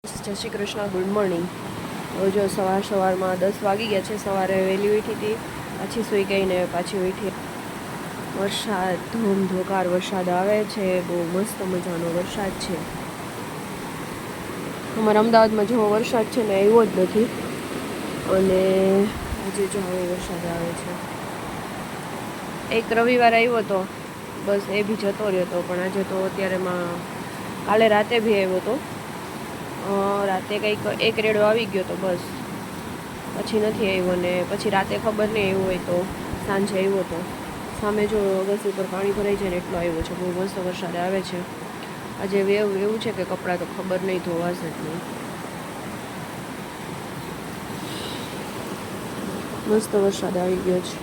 જય Shri Krishna, good morning. જો સવારમાં 10 વાગી ગયા છે. સવારે વહેલી ઉઠી હતી, પાછી સૂઈ ગઈને પાછી ઉઠી. વરસાદ ધોકાર વરસાદ આવે છે, બહુ મસ્ત મજાનો વરસાદ છે. અમારા અમદાવાદમાં જેવો વરસાદ છે ને એવો જ નથી. અને આજે જો હવે વરસાદ આવે છે. એક રવિવાર આવ્યો હતો, બસ એ બી જતો રહ્યો હતો. પણ આજે તો અત્યારેમાં કાલે રાતે બી આવ્યો હતો. રાતે કંઈક એક રેડો આવી ગયો તો બસ, પછી નથી આવ્યો. ને પછી રાતે ખબર નહીં એવું હોય તો સાંજે આવ્યો હતો. સામે જો અગાસી ઉપર પાણી ભરાઈ જાય ને એટલો આવ્યો છે. બહુ મસ્ત વરસાદ આવે છે. આજે એવું છે કે કપડાં તો ખબર નહીં ધોવાશે જ નહીં. મસ્ત વરસાદ આવી ગયો છે.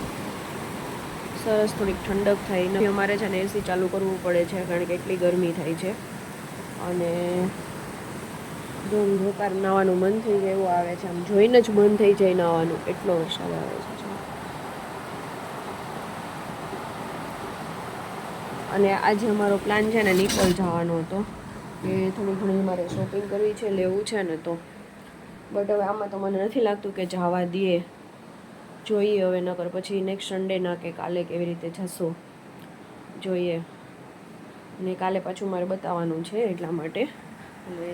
સરસ થોડીક ઠંડક થાય ને અમારે છે ને એસી ચાલુ કરવું પડે છે, કારણ કે એટલી ગરમી થાય છે. અને ધોકાર નાહવાનું મન થઈ જાય એવું આવે છે. આમ જોઈને જ મન થઈ જાય નાહવાનું, એટલો વરસાદ આવે છે. અને આજે અમારો પ્લાન છે ને નિકોલ જવાનો હતો, કે થોડી ઘણી મારે શોપિંગ કરવી છે, લેવું છે ને તો. બટ હવે આમાં તો મને નથી લાગતું કે જવા દઈએ. જોઈએ હવે, નકર પછી નેક્સ્ટ સન્ડે ના કે કાલે કેવી રીતે જશું જોઈએ. ને કાલે પાછું મારે બતાવવાનું છે, એટલા માટે. અને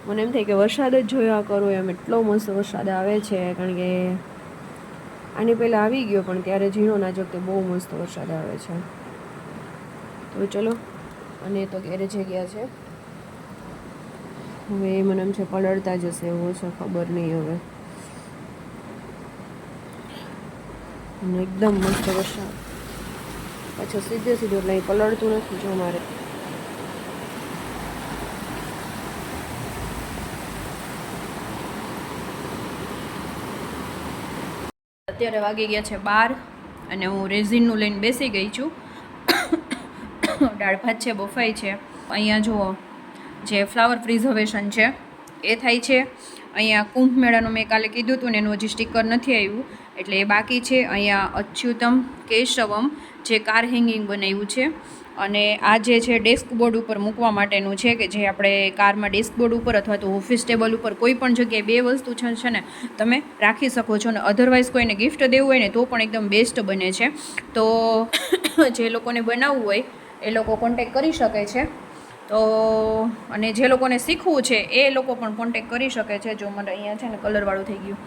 મને એમ થાય કે વરસાદ જ જોયા કરો એમ, એટલો મસ્ત વરસાદ આવે છે. કારણ કે આની પહેલાં આવી ગયો, પણ ત્યારે ઝીણો ના જોકે બહુ મસ્ત વરસાદ આવે છે. તો ચલો, અને તો ગેરેજે ગયા છે. હવે મને એમ છે પલળતા જશે એવો છે, ખબર નહીં હવે. એકદમ મસ્ત વરસાદ, પાછો સીધે સીધો એટલે પલળતું નથી. જો મારે અત્યારે વાગી ગયા છે 12, અને હું રેઝિનનું લઈને બેસી ગઈ છું. દાળ ભાત છે, બફાઈ છે. અહીંયા જુઓ, જે ફ્લાવર પ્રિઝર્વેશન છે એ થાય છે. અહીંયા કુંભ મેળાનું મેં કાલે કીધું હતું ને, એનું હજી સ્ટીકર નથી આવ્યું, એટલે એ બાકી છે. અહીંયા અચ્યુતમ કેશવમ જે કાર હેંગિંગ બનાવ્યું છે. અને આ જે છે ડેસ્ક બોર્ડ ઉપર મૂકવા માટેનું છે, કે જે આપણે કારમાં ડેસ્ક બોર્ડ ઉપર અથવા તો ઓફિસ ટેબલ ઉપર કોઈ પણ જગ્યાએ બે વસ્તુ છે ને તમે રાખી શકો છો. અને અધરવાઇઝ કોઈને ગિફ્ટ દેવું હોય ને તો પણ એકદમ બેસ્ટ બને છે. તો જે લોકોને બનાવવું હોય એ લોકો કોન્ટેક કરી શકે છે. તો અને જે લોકોને શીખવું છે એ લોકો પણ કોન્ટેક કરી શકે છે. જો મને અહીંયા છે ને કલરવાળું થઈ ગયું.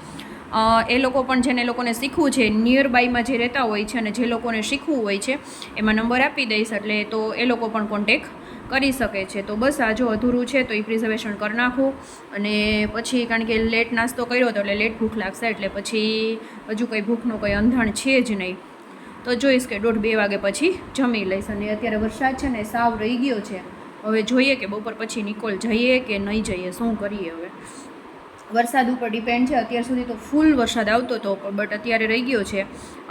એ લોકો પણ, જેને લોકોને શીખવું છે, નિયર બાયમાં જે રહેતા હોય છે અને જે લોકોને શીખવું હોય છે, એમાં નંબર આપી દઈશ, એટલે તો એ લોકો પણ કોન્ટેક કરી શકે છે. તો બસ આ જો અધૂરું છે તો એ પ્રિઝર્વેશન કરી નાખું. અને પછી કારણ કે લેટ નાસ્તો કર્યો હતો એટલે લેટ ભૂખ લાગશે, એટલે પછી હજુ કંઈ ભૂખનું કંઈ અંધાણ છે જ નહીં. તો જોઈશ કે 1:30-2 વાગે પછી જમી લઈશ. અને અત્યારે વરસાદ છે ને સાવ રહી ગયો છે. હવે જોઈએ કે બપોર પછી નિકોલ જઈએ કે નહીં જઈએ, શું કરીએ હવે. વરસાદ ઉપર ડિપેન્ડ છે. અત્યાર સુધી તો ફૂલ વરસાદ આવતો હતો, બટ અત્યારે રહી ગયો છે.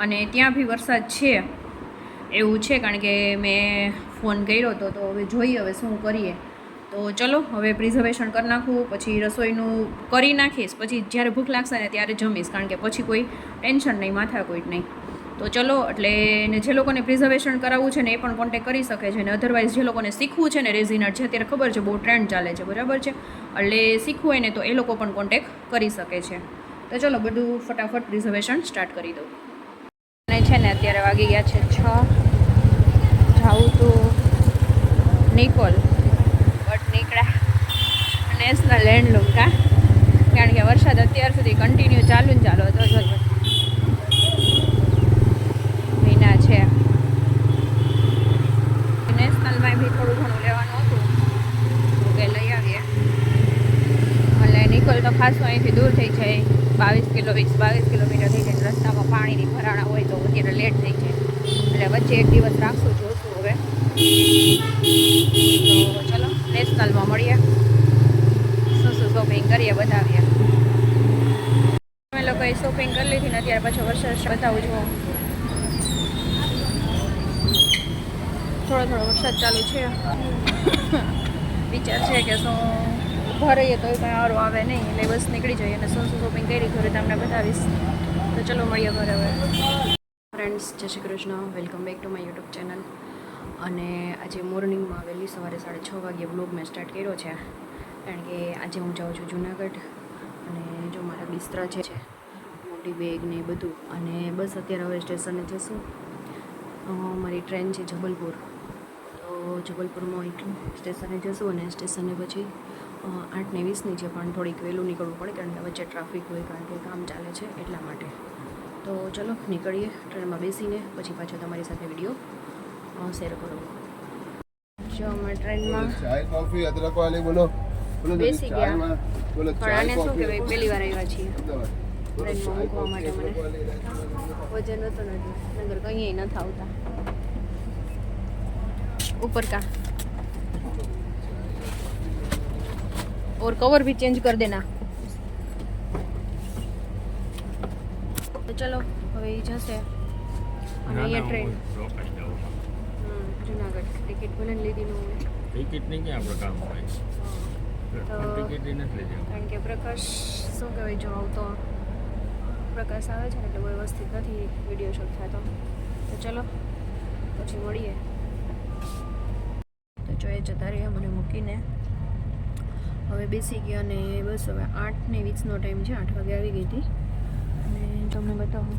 અને ત્યાં બી વરસાદ છે એવું છે, કારણ કે મેં ફોન કર્યો હતો. તો હવે જોઈએ હવે શું કરીએ. તો ચલો, હવે પ્રિઝર્વેશન કરી નાખું, પછી રસોઈનું કરી નાખીશ. પછી જ્યારે ભૂખ લાગશે ને ત્યારે જમીશ, કારણ કે પછી કોઈ ટેન્શન નહીં, માથા કોઈ નહીં. તો ચલો, એટલે ને જે લોકોને પ્રિઝર્વેશન કરાવવું છે ને એ પણ કોન્ટેક કરી શકે છે. ને અધરવાઇઝ જે લોકોને શીખવું છે ને રેઝિન આર્ટ છે, અત્યારે ખબર છે બહુ ટ્રેન્ડ ચાલે છે, બરાબર છે. એટલે શીખવું હોય ને તો એ લોકો પણ કોન્ટેક કરી શકે છે. તો ચલો, બધું ફટાફટ પ્રિઝર્વેશન સ્ટાર્ટ કરી દઉં. અને છે ને અત્યારે વાગી ગયા છે 6. જાઉં તો નિકોલ, બટ નીકળ્યા નેશનલ હેન્ડલૂમ કા, કારણ કે વરસાદ અત્યાર સુધી કન્ટિન્યુ ચાલુ હતો. જો મહિના છે. નેશનલમાં બી થોડું ઘણું લેવાનું હતું, તો કે લઈ આવીએ. એટલે નિકોલ તો ખાસું અહીંથી દૂર થઈ જાય, 22 કિલોમીટર થઈ જાય. રસ્તામાં પાણીની ભરાણા હોય તો અત્યારે લેટ થઈ જાય, એટલે વચ્ચે એક દિવસ રાખશું, જોશું હવે. તો ચલો, નેશનલમાં મળીએ, શું શોપિંગ કરીએ બતાવીએ. અમે લોકોએ શોપિંગ કરી લીધી ને અત્યારે પાછો વરસાદ બતાવું છું. થોડો વરસાદ ચાલુ છે. વિચાર છે કે શું ઊભા રહીએ તો કંઈ સારું આવે નહીં, એટલે બસ નીકળી જઈએ. અને શું શોપિંગ કરી ઘરે તમને બતાવીશ. તો ચલો, મળીએ ઘરે હવે. ફ્રેન્ડ્સ, જય Shri Krishna, welcome back to my YouTube channel. અને આજે મોર્નિંગમાં વહેલી સવારે 6:30 વાગ્યે વ્લોગ મેં સ્ટાર્ટ કર્યો છે. કારણ કે આજે હું જાઉં છું જુનાગઢ અને જો મારા બિસ્તરા છે મોટી બેગ ને બધું અને બસ અત્યારે હવે સ્ટેશને જશું. મારી ટ્રેન છે જબલપુર, તો જબલપુરમાં એટલું સ્ટેશને જશું અને સ્ટેશને પછી 8:20ની છે, પણ થોડીક વહેલું નીકળવું પડે કારણ કે વચ્ચે ટ્રાફિક હોય, કારણ કે કામ ચાલે છે એટલા માટે. તો ચલો નીકળીએ ટ્રેનમાં બેસીને, પછી પાછો તમારી સાથે વિડીયો શેર કરું. જો અમે ટ્રેનમાં બેસી ગયા, પણ આને શું કહેવાય પહેલી વાર આવ્યા છીએ ટ્રેનમાં મૂકવા માટે. મને વજન હતો નથી, નગર કંઈ નથી આવતા ऊपर का, और कवर भी चेंज कर देना. तो चलो હવે એ જશે અને અહીંયા ટ્રેન જુનાગઢ ટિકિટ ભલે લીધી ન હોય. ટિકિટ નહીં કે આપણે કામ હોય તો ટિકિટ નથી લીધી, કારણ કે પ્રકાશ શું કહેવાય, જો આવતો પ્રકાશ આવે છે ને એટલે વ્યવસ્થિત નથી વિડીયો શૂટ થતો. તો ચલો પછી મળીએ. તો જો એ જતા રહ્યા મને મૂકીને, હવે બેસી ગયા અને બસ હવે 8:20નો ટાઈમ છે, 8 વાગે આવી ગઈ હતી. અને તમને બતાવું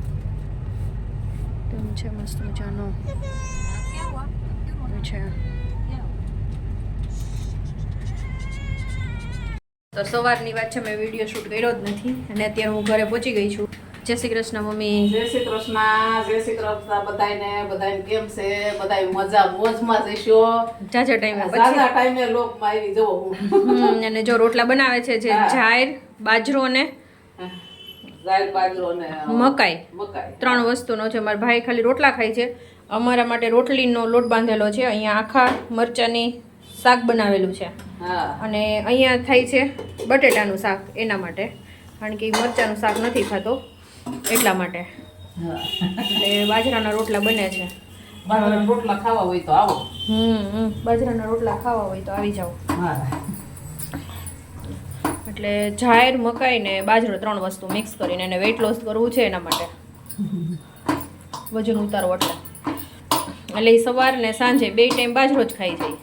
તેમ છે મસ્ત મજાનો છે. તો સવારની વાત છે, મેં વિડીયો શૂટ કર્યો જ નથી અને અત્યારે હું ઘરે પહોંચી ગઈ છું. જય શ્રી કૃષ્ણ મમ્મી. જય શ્રી કૃષ્ણ, જય શ્રી કૃષ્ણ બધાને કેમ છે? બધાય મજા મોજમાં જઈશો. જાજા ટાઈમે જાજા ટાઈમે લોકમાં આવી જવો હું. અને જો રોટલા બનાવે છે જે જાહેર બાજરો ને જાહેર બાજરો ને મકાઈ, મકાઈ 3 વસ્તુનો છે. મારા ભાઈ ખાલી રોટલા ખાય છે, અમારા માટે રોટલીનો લોટ બાંધેલો છે. અહીંયા આખા મરચાની શાક બનાવેલું છે અને અહીંયા થાય છે બટેટાનું શાક, એના માટે, કારણ કે મરચાનું શાક નથી ખાતો એટલા માટે. એટલે બાજરાના રોટલા બને છે. બાજરાના રોટલા ખાવા હોય તો આવો. બાજરાના રોટલા ખાવા હોય તો આવી જાઓ. એટલે જાહેર મકાઈ ને બાજરો 3 વસ્તુ મિક્સ કરીને એને વેઇટ લોસ કરવું છે, એના માટે વજન ઉતારો. એટલે સવાર ને સાંજે 2 ટાઈમ બાજરો જ ખાઈ જાય.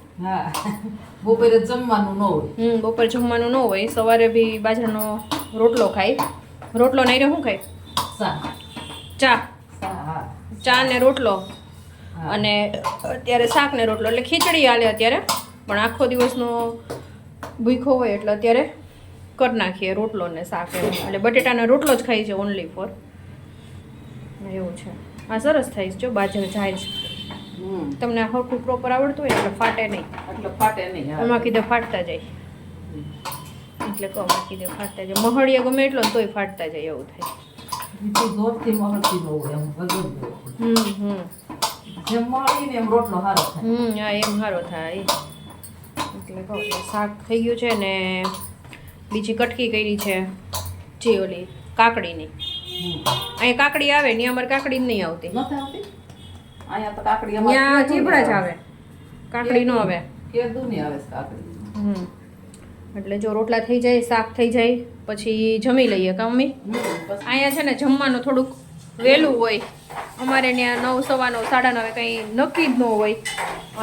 બપોરે જમવાનું ન હોય. બપોરે જમવાનું ન હોય, સવારે બી બાજરાનો રોટલો ખાય. રોટલો નહીં રે શું ખાય? ચા ને રોટલો અને અત્યારે શાક ને રોટલો, એટલે ખીચડી હાલે અત્યારે, પણ આખો દિવસનો ભૂખો હોય એટલે અત્યારે કરી નાખીએ રોટલો ને શાક એમ. એટલે બટેટાનો રોટલો જ ખાઈ છે ઓનલી ફોર, એવું છે. આ સરસ થાય છે જો બાજરો જાય છે. તમને હરખું પ્રોપર આવડતું હોય એટલે ફાટે નહીં. એમાં કીધે ફાટતા જાય, એટલે કહું કીધે ફાટતા જાય. મહળીએ ગમે એટલો તોય ફાટતા જાય, એવું થાય. હા એમ સારો થાય. એટલે કહું શાક થઈ ગયું છે ને બીજી કટકી કરી છે જે ઓલી કાકડીની. અહીંયા કાકડી આવે ને અમારે કાકડી નહીં આવતી. ત્યાં ચીપડા જ આવે, કાકડી ન આવે. એટલે જો રોટલા થઈ જાય, શાક થઈ જાય પછી જમી લઈએ કા મમ્મી? અહીંયા છે ને જમવાનું થોડુંક વહેલું હોય, અમારે ત્યાં 9, 9:15, 9:30 કંઈ નક્કી જ ન હોય,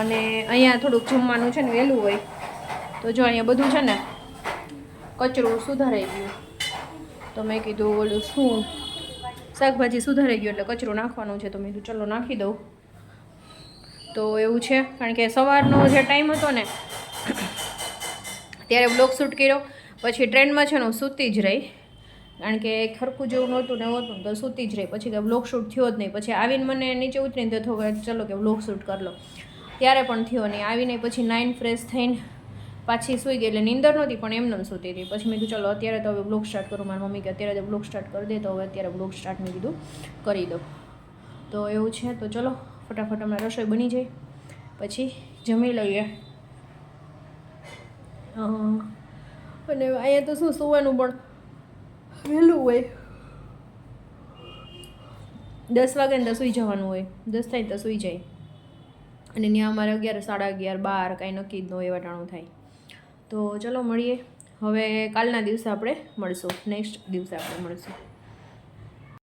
અને અહીંયા થોડુંક જમવાનું છે ને વહેલું હોય. તો જો અહીંયા બધું છે ને કચરું સુધારાઈ ગયું, તો મેં કીધું ઓલું શું શાકભાજી સુધારાઈ ગયું એટલે કચરું નાખવાનું છે, તો મેં કીધું ચલો નાખી દઉં. તો એવું છે, કારણ કે સવારનો જે ટાઈમ હતો ને ત્યારે બ્લોગ શૂટ કર્યો, પછી ટ્રેનમાં છે ને હું સૂતી જ રહી, કારણ કે ખરખું જેવું નહોતું ને હોતું તો સૂતી જ રહી. પછી કે બ્લોગ શૂટ થયો જ નહીં. પછી આવીને મને નીચે ઉતરીને તો ચલો કે બ્લોગ શૂટ કરી લો, ત્યારે પણ થયો નહીં. આવીને પછી 9 ફ્રેશ થઈને પાછી સૂઈ ગઈ, એટલે નીંદર નહોતી પણ એમને સૂતી હતી. પછી મેં કીધું ચલો અત્યારે તો હવે બ્લોગ સ્ટાર્ટ કરું. મારી મમ્મી કે અત્યારે તો બ્લોગ સ્ટાર્ટ કરી દે, તો હવે અત્યારે બ્લોગ સ્ટાર્ટ મેં કીધું કરી દો. તો એવું છે. તો ચલો ફટાફટ હમણાં રસોઈ બની જાય પછી જમી લઈએ. અને અહીંયા તો શું સુવાનું પણ વહેલું હોય, 10 વાગે ને તો સૂઈ જવાનું હોય, 10 થાય તો સૂઈ જાય. અને ત્યાં અમારે 11, 11:30, 12 કાંઈ નક્કી જ ન હોય, એવા ટાણું થાય. તો ચલો મળીએ હવે કાલના દિવસે આપણે મળશું, નેક્સ્ટ દિવસે આપણે મળશું.